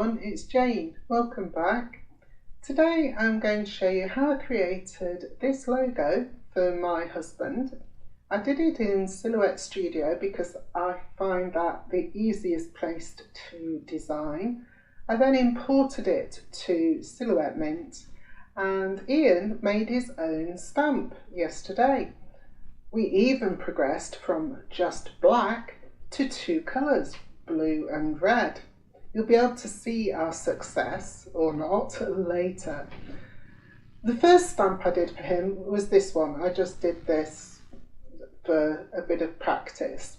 everyone, it's Jane. Welcome back. Today I'm going to show you how I created this logo for my husband. I did it in Silhouette Studio because I find that the easiest place to design. I then imported it to Silhouette Mint and Ian made his own stamp yesterday. We even progressed from just black to two colours, blue and red. You'll be able to see our success or not later. The first stamp I did for him was this one. I just did this for a bit of practice.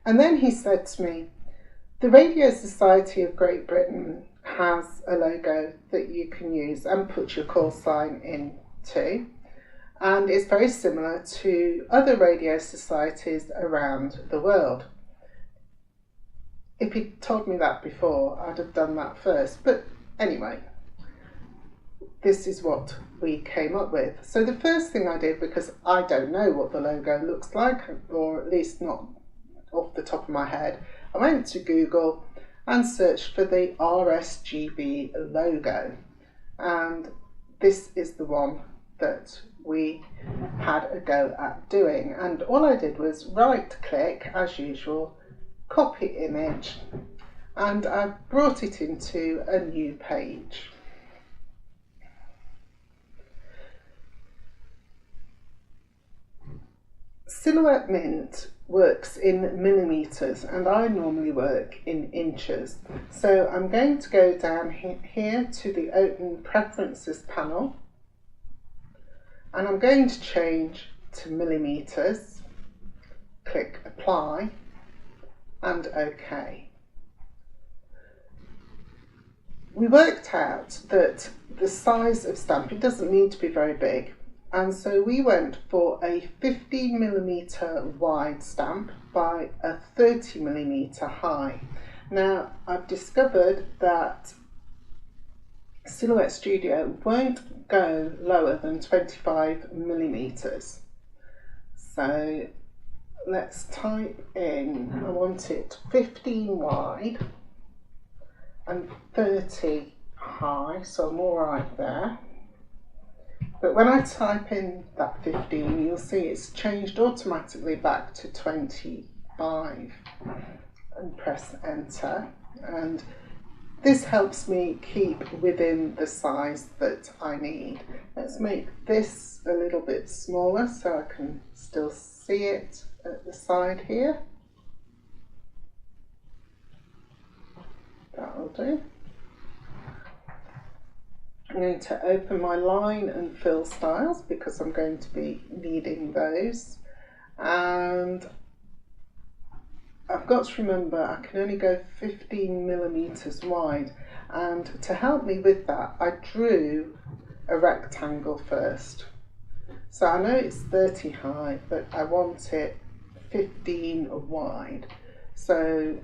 And then he said to me, the Radio Society of Great Britain has a logo that you can use and put your call sign into. And it's very similar to other radio societies around the world. If he'd told me that before, I'd have done that first. But anyway, this is what we came up with. So the first thing I did, because I don't know what the logo looks like, or at least not off the top of my head, I went to Google and searched for the RSGB logo. And this is the one that we had a go at doing. And all I did was right click, as usual, copy image, and I brought it into a new page. Silhouette Mint works in millimetres and I normally work in inches. So I'm going to go down here to the Open Preferences panel and I'm going to change to millimetres, click Apply and OK. We worked out that the size of stamp, it doesn't need to be very big, and so we went for a 50mm wide stamp by a 30mm high. Now I've discovered that Silhouette Studio won't go lower than 25mm. So let's type in, I want it 15 wide and 30 high, so I'm all right there. But when I type in that 15, you'll see it's changed automatically back to 25 and press enter. And this helps me keep within the size that I need. Let's make this a little bit smaller so I can still see it at the side here. That'll do. I'm going to open my line and fill styles because I'm going to be needing those. And I've got to remember I can only go 15mm wide. And to help me with that, I drew a rectangle first. So I know it's 30 high, but I want it 15 wide. So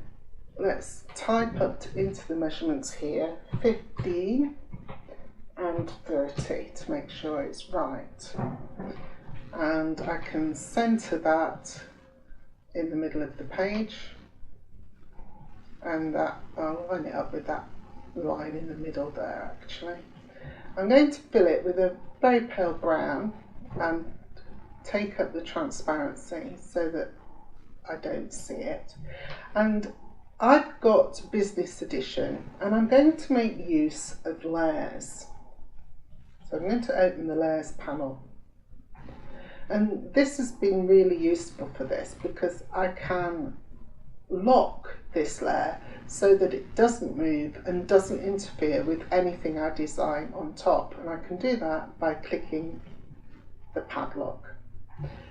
let's type up into the measurements here, 15 and 30 to make sure it's right. And I can centre that in the middle of the page, and that, I'll line it up with that line in the middle there actually. I'm going to fill it with a very pale brown and take up the transparency so that I don't see it. And I've got Business Edition and I'm going to make use of layers. So I'm going to open the layers panel. And this has been really useful for this because I can lock this layer so that it doesn't move and doesn't interfere with anything I design on top. And I can do that by clicking the padlock.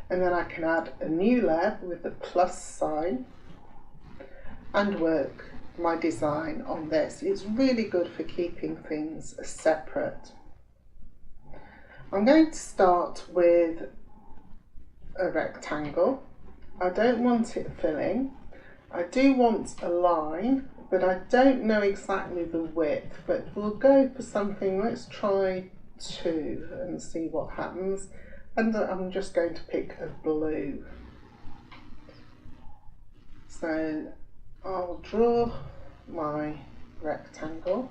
And then I can add a new layer with the plus sign and work my design on this. It's really good for keeping things separate. I'm going to start with a rectangle. I don't want it filling. I do want a line, but I don't know exactly the width, but we'll go for something, let's try 2 and see what happens. And I'm just going to pick a blue. So I'll draw my rectangle,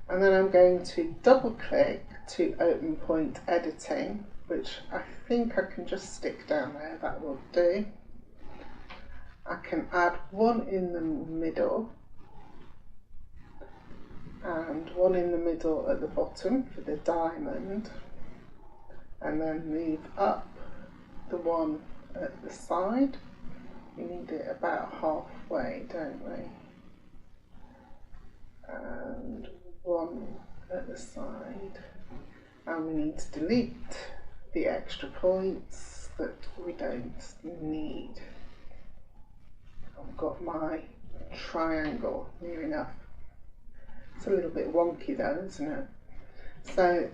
and then I'm going to double click to open point editing, which I think I can just stick down there, that will do. I can add one in the middle and one in the middle at the bottom for the diamond, and then move up the one at the side. We need it about halfway, don't we? And one at the side, and we need to delete the extra points that we don't need. I've got my triangle near enough. It's a little bit wonky though, isn't it? So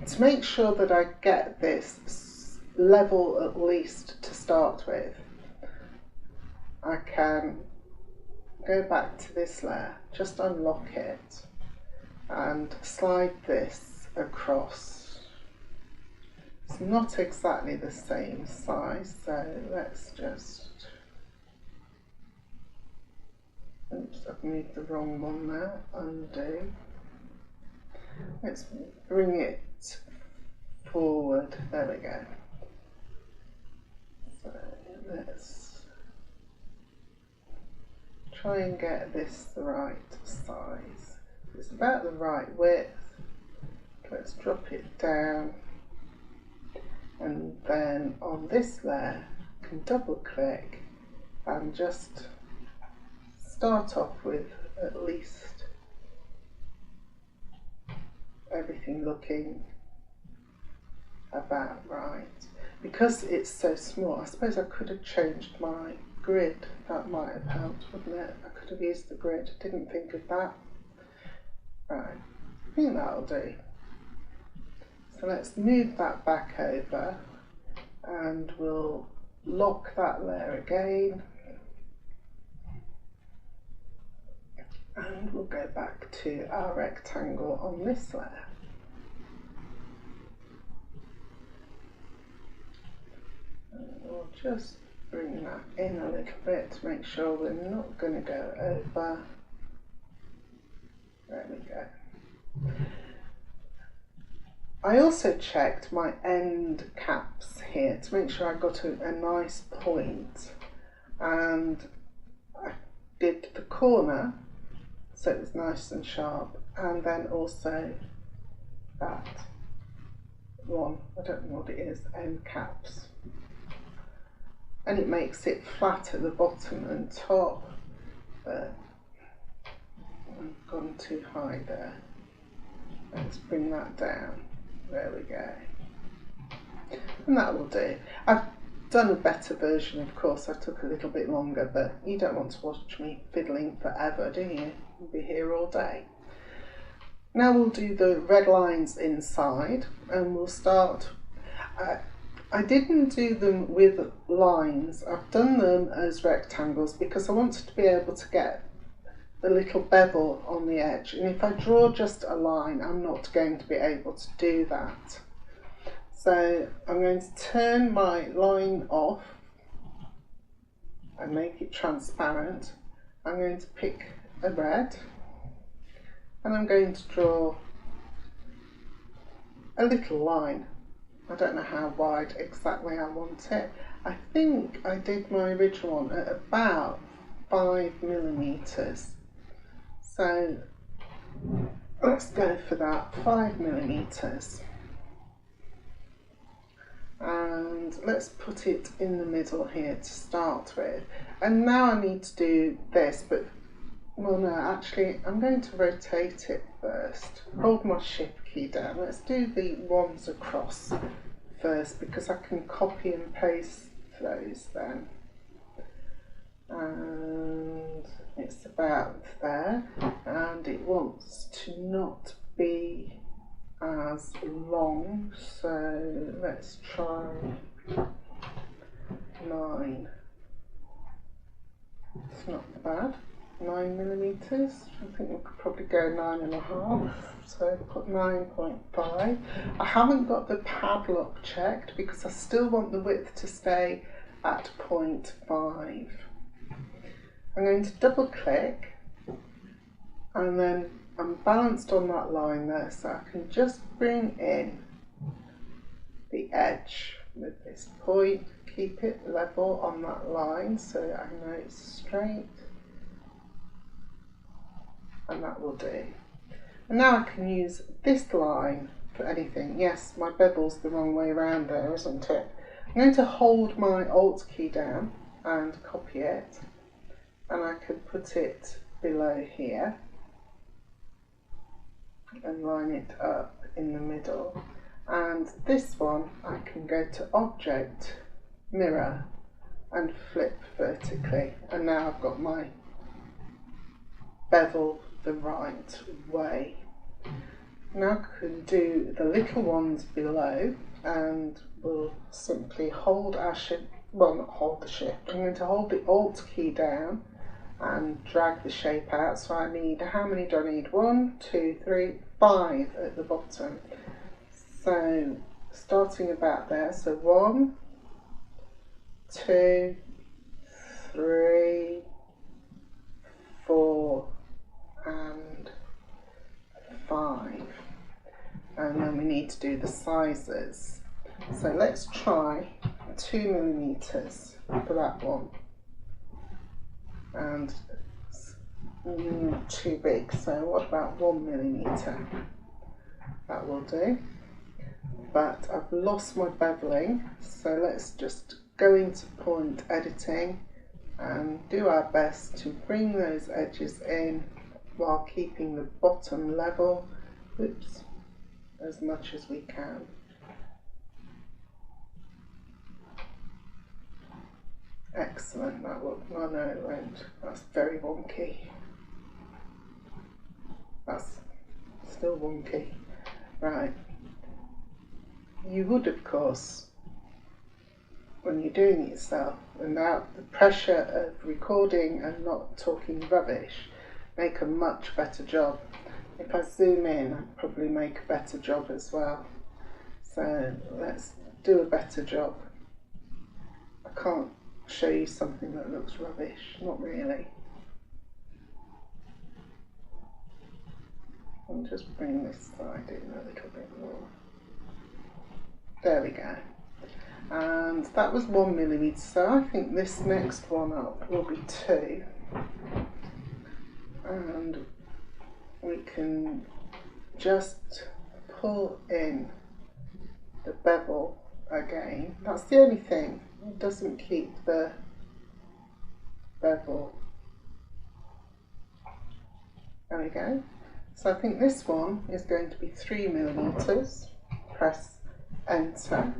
to make sure that I get this level at least to start with, I can go back to this layer, just unlock it and slide this across. It's not exactly the same size, so let's just, oops, I've moved the wrong one there, undo. Let's bring it forward, there we go. So let's try and get this the right size. It's about the right width. Let's drop it down, and then on this layer I can double click and just start off with at least everything looking about right. Because it's so small, I suppose I could have changed my grid. That might have helped, wouldn't it? I could have used the grid, didn't think of that. Right, I think that'll do. So let's move that back over and we'll lock that layer again. And we'll go back to our rectangle on this layer. And we'll just bring that in a little bit to make sure we're not going to go over. There we go. I also checked my end caps here to make sure I got a nice point, and I did the corner so it was nice and sharp, and then also that one, I don't know what it is, end caps, and it makes it flat at the bottom and top, but I've gone too high there. Let's bring that down. There we go. And that will do. I've done a better version, of course. I took a little bit longer, but you don't want to watch me fiddling forever, do you? You'll be here all day. Now we'll do the red lines inside, and we'll start. I didn't do them with lines. I've done them as rectangles because I wanted to be able to get the little bevel on the edge, and if I draw just a line I'm not going to be able to do that. So I'm going to turn my line off and make it transparent. I'm going to pick a red and I'm going to draw a little line. I don't know how wide exactly I want it. I think I did my original one at about 5mm. So let's go for that, 5mm. And let's put it in the middle here to start with. And now I need to do this, but well no, actually I'm going to rotate it first. Hold my shift key down. Let's do the ones across first because I can copy and paste those then. And it's about there, and it wants to not be as long, so let's try 9. It's not bad. 9mm. I think we could probably go 9.5, so put 9.5. I haven't got the padlock checked because I still want the width to stay at 0.5. I'm going to double click and then I'm balanced on that line there, so I can just bring in the edge with this point, keep it level on that line so I know it's straight, and that will do. And now I can use this line for anything. Yes, my bevel's the wrong way around there, isn't it? I'm going to hold my Alt key down and copy it, and I can put it below here and line it up in the middle. And this one I can go to Object, Mirror, and flip vertically, and now I've got my bevel the right way. Now I can do the little ones below, and we'll simply hold our shift, well, not hold the shift, I'm going to hold the Alt key down and drag the shape out. So I need, how many do I need? 1, 2, 3, 5 at the bottom. So starting about there, so 1, 2, 3, 4 and 5, and then we need to do the sizes. So let's try 2 millimeters for that one, and too big, so what about 1 millimeter? That will do. But I've lost my beveling, so let's just go into point editing and do our best to bring those edges in while keeping the bottom level, oops, as much as we can. Excellent, that will, oh no it won't, that's very wonky. That's still wonky. Right. You would, of course, when you're doing it yourself, without the pressure of recording and not talking rubbish, make a much better job. If I zoom in, I'd probably make a better job as well. So let's do a better job. I can't show you something that looks rubbish, not really. I'll just bring this side in a little bit more. There we go. And that was 1 millimeter, so I think this next one up will be 2. And we can just pull in the bevel again. That's the only thing, it doesn't keep the bevel. There we go. So I think this one is going to be 3 millimeters. Press Enter.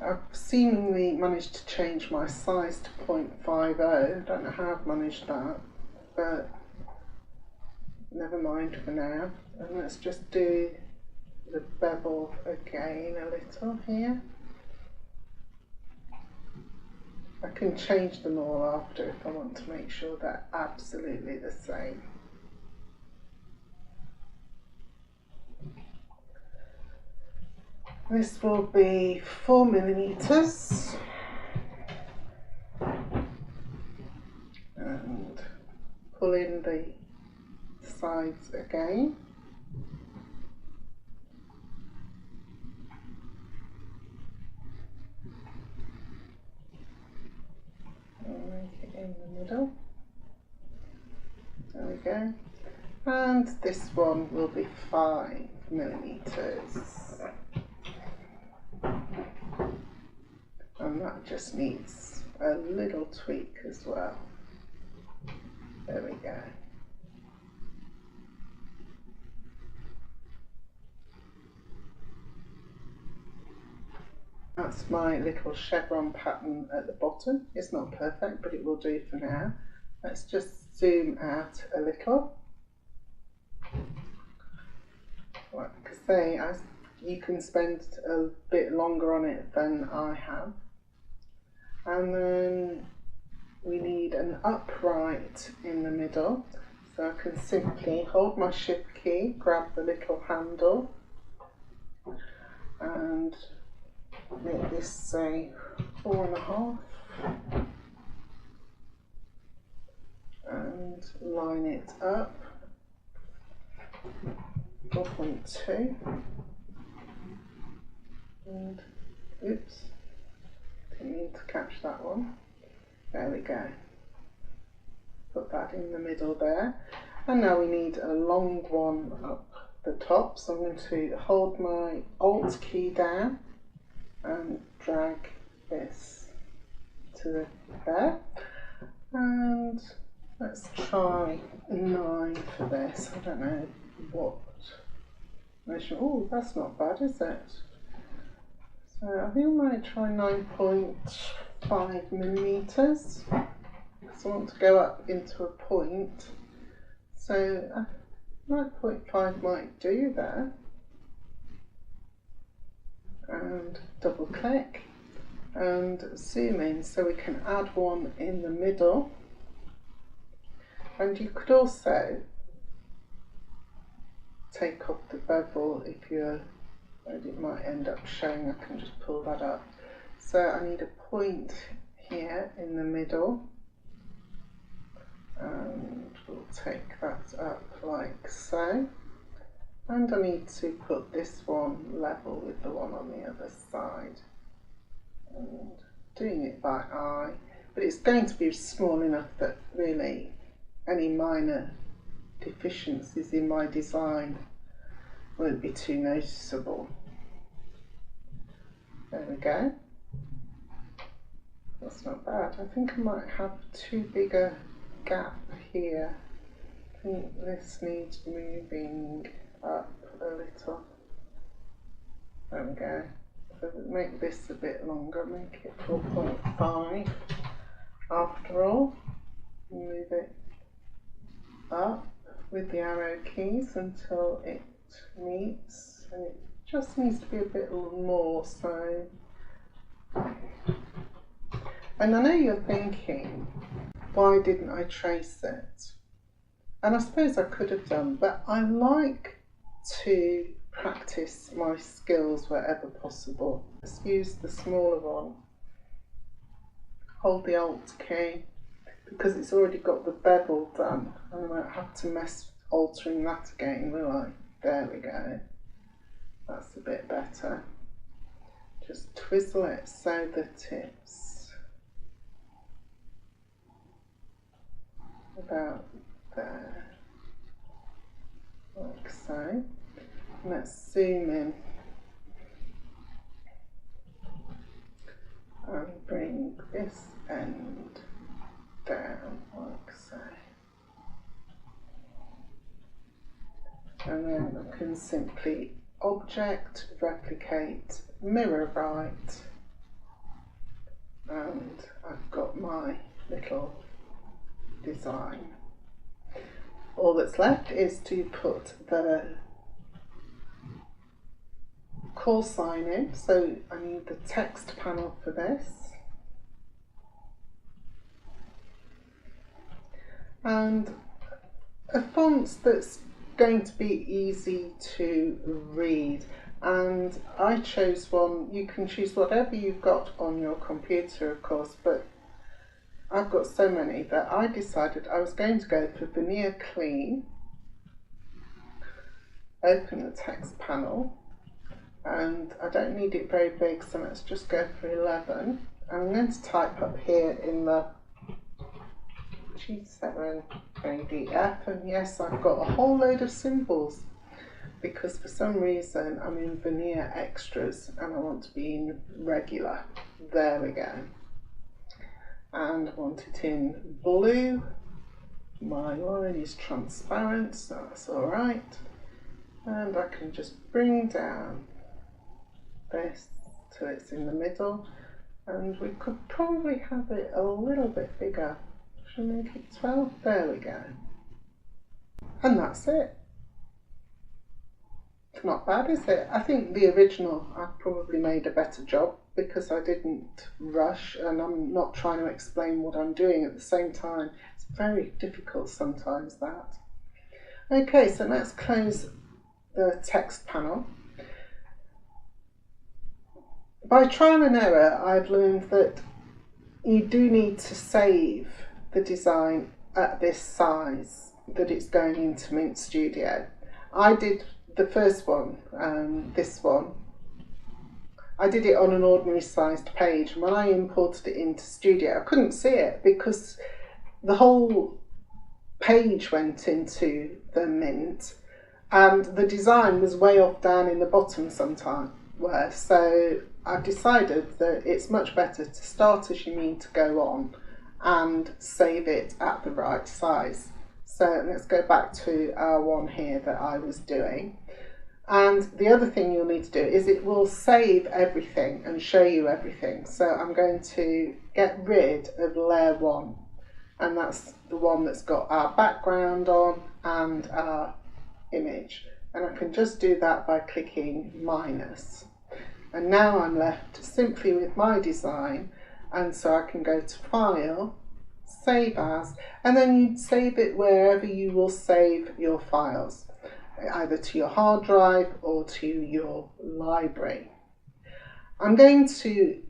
I've seemingly managed to change my size to 0.50. I don't know how I've managed that, but never mind for now. And let's just do the bevel again a little here. I can change them all after if I want to make sure they're absolutely the same. This will be 4 millimeters, and pull in the sides again. And make it in the middle. There we go. And this one will be 5 millimeters. And that just needs a little tweak as well. There we go. That's my little chevron pattern at the bottom. It's not perfect, but it will do for now. Let's just zoom out a little. Like I say, you can spend a bit longer on it than I have. And then we need an upright in the middle. So I can simply hold my shift key, grab the little handle, and make this say 4.5. and line it up. 4.2 and oops, didn't mean to catch that one. There we go. Put that in the middle there. And now we need a long one up the top. So I'm going to hold my Alt key down and drag this to there. And let's try 9 for this. I don't know what measurement. Oh, that's not bad, is it? So I think I might try 9.5 millimeters. So I want to go up into a point. So 9.5 might do there. And double click and zoom in so we can add one in the middle. And you could also take off the bevel if you're, it might end up showing. I can just pull that up. So I need a point here in the middle. And we'll take that up like so. And I need to put this one level with the one on the other side. And doing it by eye, but it's going to be small enough that really any minor deficiencies in my design won't be too noticeable. There we go. That's not bad. I think I might have too big a gap here. I think this needs moving up a little. There we go. So make this a bit longer, make it 4.5 after all. Move it up with the arrow keys until it meets, and it just needs to be a bit more. So, and I know you're thinking, why didn't I trace it? And I suppose I could have done, but I like to practice my skills wherever possible. Let's use the smaller one. Hold the Alt key, because it's already got the bevel done. I won't have to mess altering that again, will I? There we go. That's a bit better. Just twizzle it so that it's about there, like so. Let's zoom in and bring this end down like so. And then I can simply object, replicate, mirror right, and I've got my little design. All that's left is to put the call sign in, so I need the text panel for this, and a font that's going to be easy to read, and I chose one. You can choose whatever you've got on your computer, of course, but I've got so many that I decided I was going to go for Veneer Clean. Open the text panel, and I don't need it very big, so let's just go for 11. And I'm going to type up here in the G7 ADF, and yes, I've got a whole load of symbols because for some reason I'm in Veneer Extras and I want to be in regular. There we go. And I want it in blue. My line is transparent, so that's alright. And I can just bring down this till it's in the middle, and we could probably have it a little bit bigger. Should we make it 12? There we go. And that's it. It's not bad, is it? I think the original I probably made a better job because I didn't rush and I'm not trying to explain what I'm doing at the same time. It's very difficult sometimes, that. Okay, so let's close the text panel. By trial and error, I've learned that you do need to save the design at this size that it's going into Mint Studio. I did the first one, this one, I did it on an ordinary sized page, and when I imported it into Studio I couldn't see it because the whole page went into the Mint and the design was way off down in the bottom somewhere. So I've decided that it's much better to start as you need to go on and save it at the right size. So let's go back to our one here that I was doing. And the other thing you'll need to do is it will save everything and show you everything. So I'm going to get rid of layer 1, and that's the one that's got our background on and our image. And I can just do that by clicking minus. And now I'm left simply with my design, and so I can go to File, Save As, and then you save it wherever you will save your files, either to your hard drive or to your library. I'm going to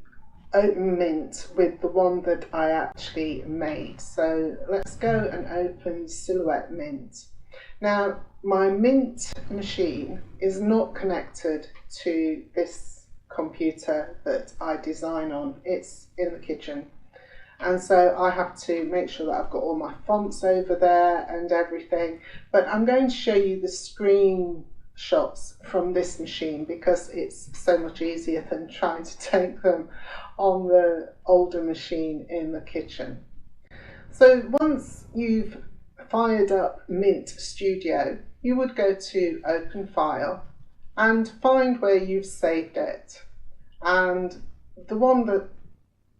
open Mint with the one that I actually made. So let's go and open Silhouette Mint. Now my Mint machine is not connected to this computer that I design on. It's in the kitchen, and so I have to make sure that I've got all my fonts over there and everything, but I'm going to show you the screenshots from this machine because it's so much easier than trying to take them on the older machine in the kitchen. So once you've fired up Mint Studio, you would go to Open File and find where you've saved it. And the one that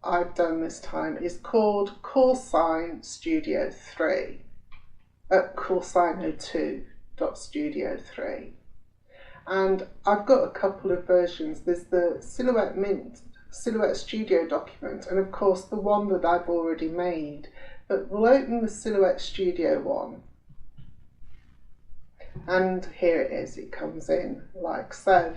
I've done this time is called Callsign Studio 3, Callsign02.studio 3. And I've got a couple of versions. There's the Silhouette Studio document, and of course the one that I've already made. But we'll open the Silhouette Studio one. And here it is, it comes in like so.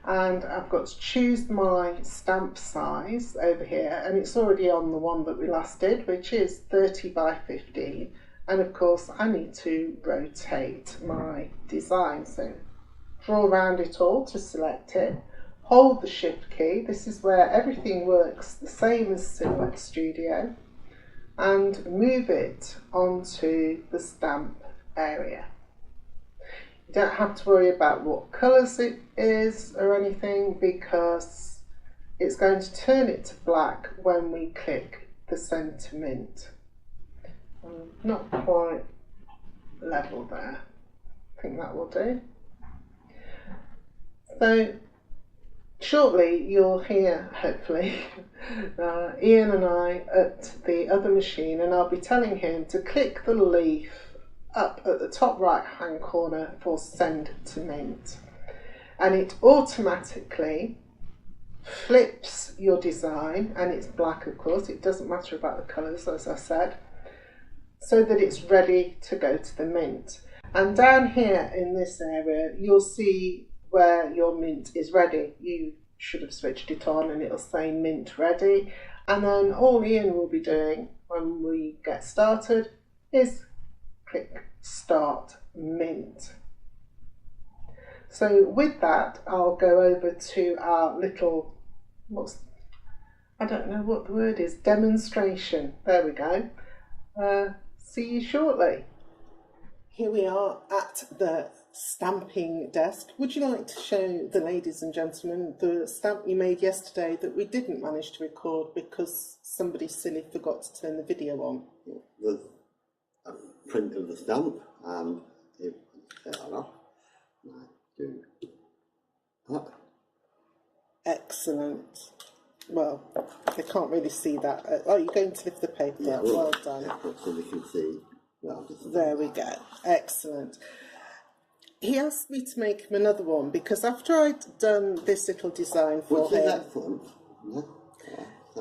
And I've got to choose my stamp size over here, and it's already on the one that we last did, which is 30 by 15. And of course I need to rotate my design. So draw around it all to select it, hold the Shift key, this is where everything works the same as Silhouette Studio, and move it onto the stamp area. You don't have to worry about what colours it is or anything because it's going to turn it to black when we click the Centre Mint. Not quite level there. I think that will do. So shortly you'll hear, hopefully, Ian and I at the other machine, and I'll be telling him to click the leaf up at the top right hand corner for Send to Mint, and it automatically flips your design, and it's black of course, it doesn't matter about the colours as I said, so that it's ready to go to the Mint. And down here in this area you'll see where your Mint is ready. You should have switched it on and it'll say Mint ready, and then all Ian will be doing when we get started is click Start Mint. So with that I'll go over to our little, I don't know what the word is, demonstration. There we go. See you shortly. Here we are at the stamping desk. Would you like to show the ladies and gentlemen the stamp you made yesterday that we didn't manage to record because somebody silly forgot to turn the video on? There's a print of the stamp, and if I set that off, I do that. Excellent. Well, they can't really see that. Oh, you're going to lift the paper. Yeah, well done. Yeah, so they can see. Well, there we go. Excellent. He asked me to make him another one because after I'd done this little design for him, excellent. Yeah.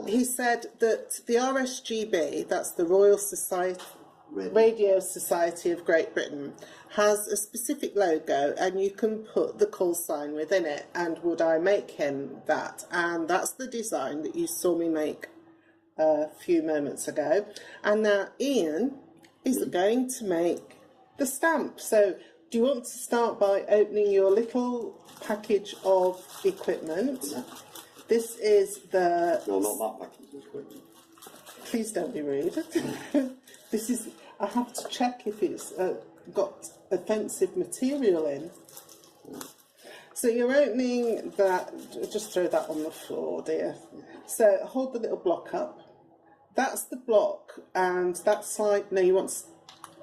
He said that the RSGB, that's the Royal Society, Radio Society of Great Britain, has a specific logo and you can put the call sign within it, and would I make him that? And that's the design that you saw me make a few moments ago. And now Ian is going to make the stamp. So do you want to start by opening your little package of equipment? Yeah. This is the... No, not that package of equipment. Please don't be rude. This is... I have to check if it's got offensive material in. So you're opening that... Just throw that on the floor, dear. So hold the little block up. That's the block, and that slide... No, you want...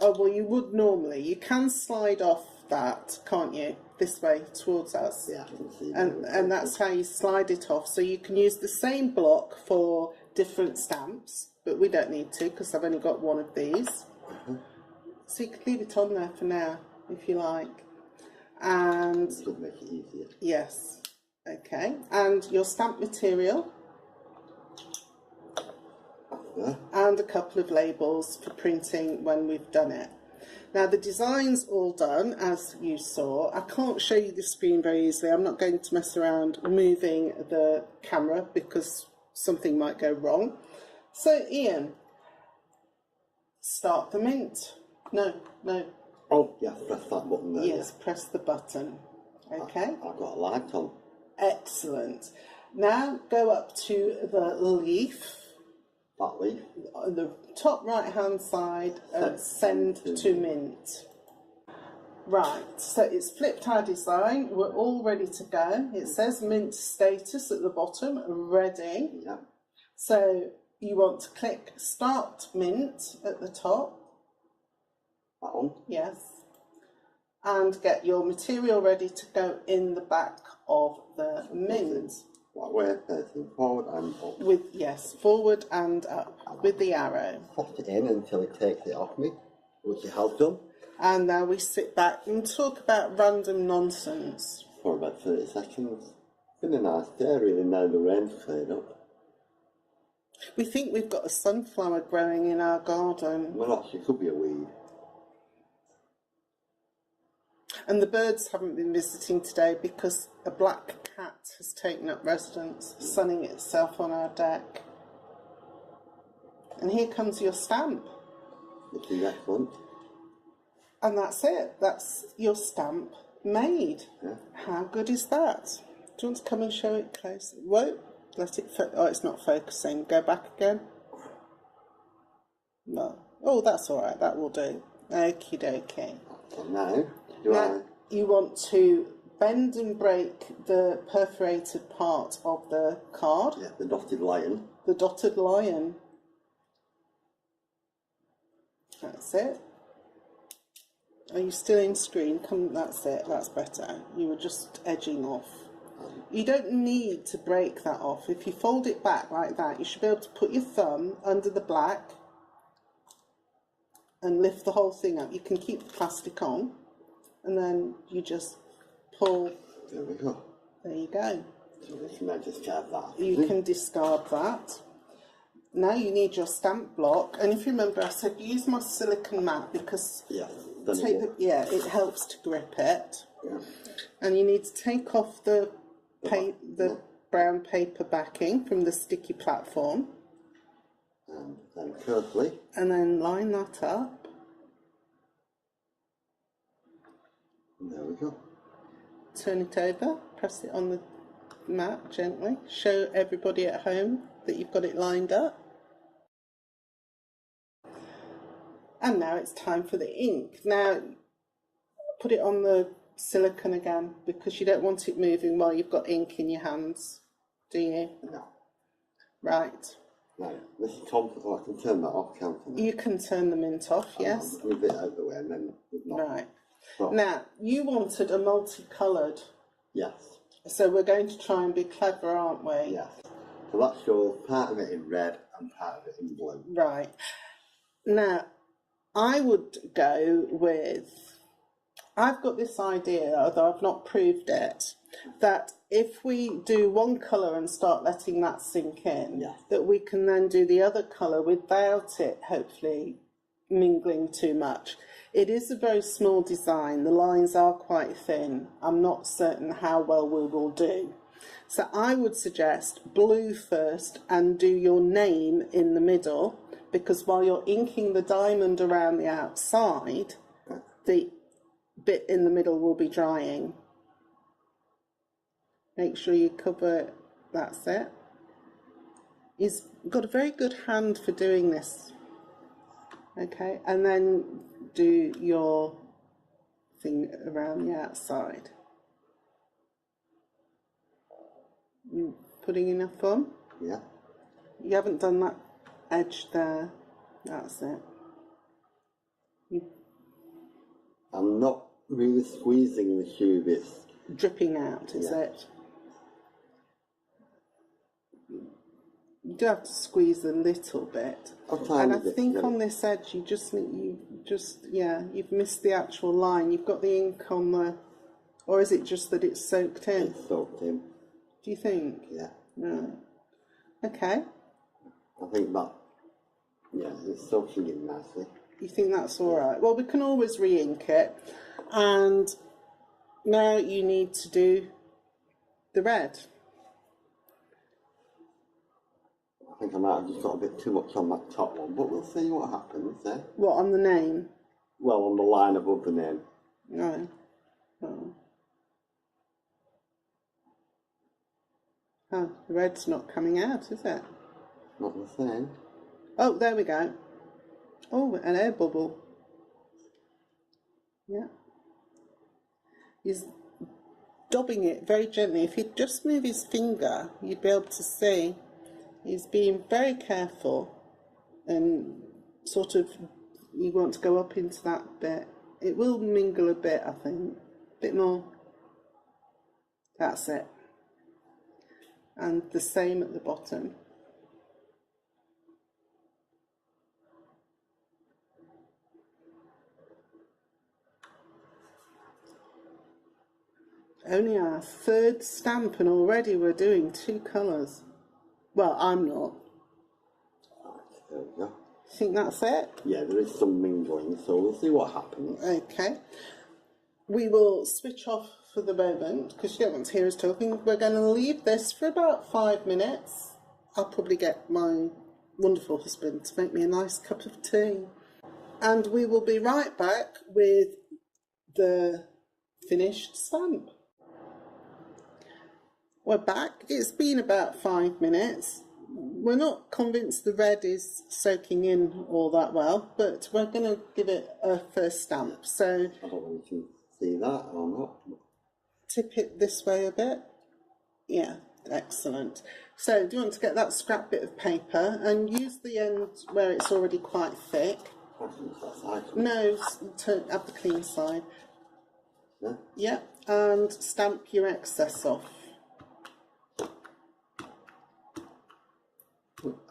Oh, well, you would normally. You can slide off that, can't you? This way, towards us. Yeah, I can see and that's how you slide it off. So you can use the same block for different stamps, but we don't need to because I've only got one of these. So you could leave it on there for now, if you like. And... This would make it easier. Yes. Okay. And your stamp material. Yeah. And a couple of labels for printing when we've done it. Now the design's all done, as you saw. I can't show you the screen very easily. I'm not going to mess around moving the camera because something might go wrong. So Ian, start the mint. No. Oh, yeah, press that button there. Yes, press the button. Okay. I've got a light on. Excellent. Now go up to the leaf. That leaf. On the top right hand side and send to mint. Right, so it's flipped our design. We're all ready to go. It says mint status at the bottom, ready. Yeah. So you want to click start mint at the top. That one. Yes. And get your material ready to go in the back of the mint. That way, facing forward and up. With, yes, forward and up with the arrow. Put it in until it takes it off me, which it has done. And now we sit back and talk about random nonsense. For about 30 seconds. Been a nice day, really, now the rain's cleared up. We think we've got a sunflower growing in our garden. Well, actually, it could be a weed. And the birds haven't been visiting today because a black cat has taken up residence, sunning itself on our deck. And here comes your stamp. Which is excellent. And that's it. That's your stamp made. Yeah. How good is that? Do you want to come and show it close? Whoa, let it oh, it's not focusing. Go back again. No. Oh, that's all right. That will do. Okie dokie. So now, you want to bend and break the perforated part of the card. Yeah, the dotted line. The dotted line. That's it. Are you still in screen? Come, that's it. That's better. You were just edging off. You don't need to break that off. If you fold it back like that, you should be able to put your thumb under the black and lift the whole thing up. You can keep the plastic on, and then you just pull. There we go. There you go. So we can discard that. You can discard that. Now you need your stamp block, and if you remember, I said use my silicone mat because it helps to grip it. Yeah. And you need to take off the brown paper backing from the sticky platform. And then carefully. And then line that up. And there we go. Turn it over, press it on the mat gently. Show everybody at home that you've got it lined up. And now it's time for the ink. Now, put it on the silicone again because you don't want it moving while you've got ink in your hands, do you? No. Right. Now, this is comfortable. I can turn that off, can't I? You can turn the mint off, yes. I'll move it out of the way and then... Right. So, now, you wanted a multicoloured. yes. So we're going to try and be clever, aren't we? Yes. So that shows part of it in red and part of it in blue. Right. Now, I would go with... I've got this idea, although I've not proved it, that if we do one colour and start letting that sink in, that we can then do the other colour without it hopefully mingling too much. It is a very small design. The lines are quite thin. I'm not certain how well we will do. So I would suggest blue first and do your name in the middle, because while you're inking the diamond around the outside, the bit in the middle will be drying. Make sure you cover it. That's it. He's got a very good hand for doing this. Okay, and then do your thing around the outside. You putting enough on? Yeah. You haven't done that edge there. That's it. I'm not really squeezing the tube, it's dripping out, is it? You do have to squeeze a little bit. And I think on this edge you just you've missed the actual line. You've got the ink on the, or is it just that it's soaked in? It's soaked in. Do you think? Yeah. Right. Okay. I think that, yeah, it's soaking in nicely. You think that's all right? Well, we can always re-ink it. And now you need to do the red. I think I might have just got a bit too much on that top one, but we'll see what happens there. What, on the name? Well, on the line above the name. No. Oh. Oh, the red's not coming out, is it? Not the same. Oh, there we go. Oh, an air bubble. Yeah. He's dabbing it very gently. If he'd just move his finger, you'd be able to see. He's being very careful and sort of, you want to go up into that bit. It will mingle a bit, I think. A bit more. That's it. And the same at the bottom. Only our third stamp and already we're doing 2 colours. Well, I'm not. There we go. Think that's it? Yeah, there is some mingling, so we'll see what happens. Okay. We will switch off for the moment because you don't want to hear us talking. We're going to leave this for about 5 minutes. I'll probably get my wonderful husband to make me a nice cup of tea. And we will be right back with the finished stamp. We're back. It's been about 5 minutes. We're not convinced the red is soaking in all that well, but we're going to give it a first stamp. So I don't know if you can see that or not. Tip it this way a bit. Yeah, excellent. So do you want to get that scrap bit of paper and use the end where it's already quite thick? No, have the clean side. Yeah? Yeah, and stamp your excess off.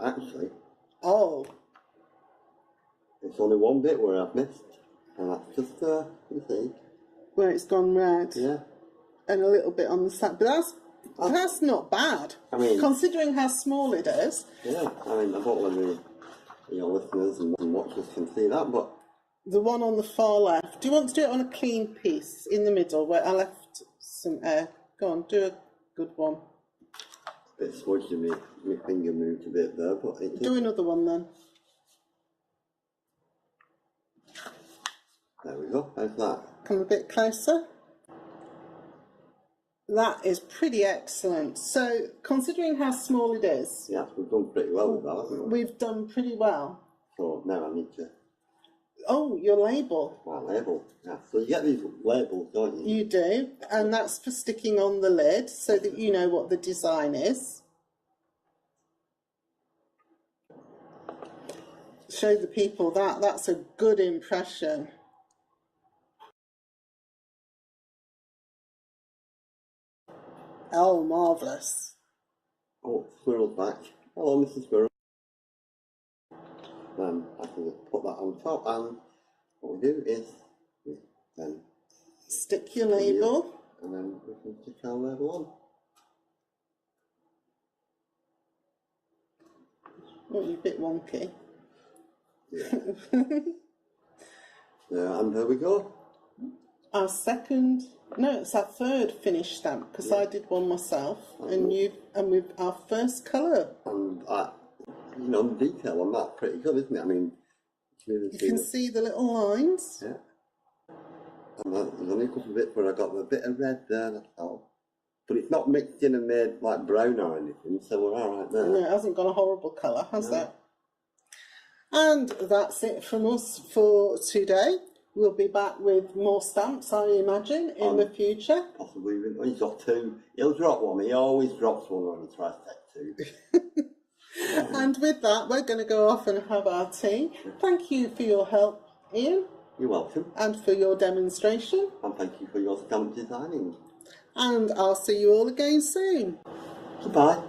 Actually, it's only one bit where I've missed, and that's just you see, where it's gone red. Yeah, and a little bit on the side, but that's not bad. I mean, considering how small it is. Yeah, I mean, I don't know whether your listeners and watchers can see that, but the one on the far left. Do you want to do it on a clean piece in the middle where I left some air? Go on, do a good one. A bit smudgy, my finger moved a bit there, but do another one then. There we go. How's that? Come a bit closer. That is pretty excellent. So, considering how small it is, yes, we've done pretty well with that, haven't we? We've done pretty well. So now I need to. Oh, your label. My label. Yeah. So you get these labels, don't you? You do, and that's for sticking on the lid so that you know what the design is. Show the people that. That's a good impression. Oh, marvellous. Oh, squirrel's back. Hello, Mr. Squirrel. Then I can just put that on top, and what we do is we then stick your label, and then we can stick our label on. Oh, you're a bit wonky. Yeah. Yeah, and there we go. Our second, no, it's our third finished stamp because I did one myself, and with our first colour. And you know, the detail on that's pretty good, isn't it? I mean, you can see the little lines. Yeah. And there's only a couple of bits where I got a bit of red there, that's all. But it's not mixed in and made like brown or anything, so we're all right there. No, it hasn't got a horrible colour, has it? And that's it from us for today. We'll be back with more stamps, I imagine, in the future. Possibly. He's got two. He'll drop one. He always drops one when he tries to take two. And with that, we're going to go off and have our tea. Thank you for your help, Ian. You're welcome. And for your demonstration. And thank you for your stamp designing. And I'll see you all again soon. Goodbye.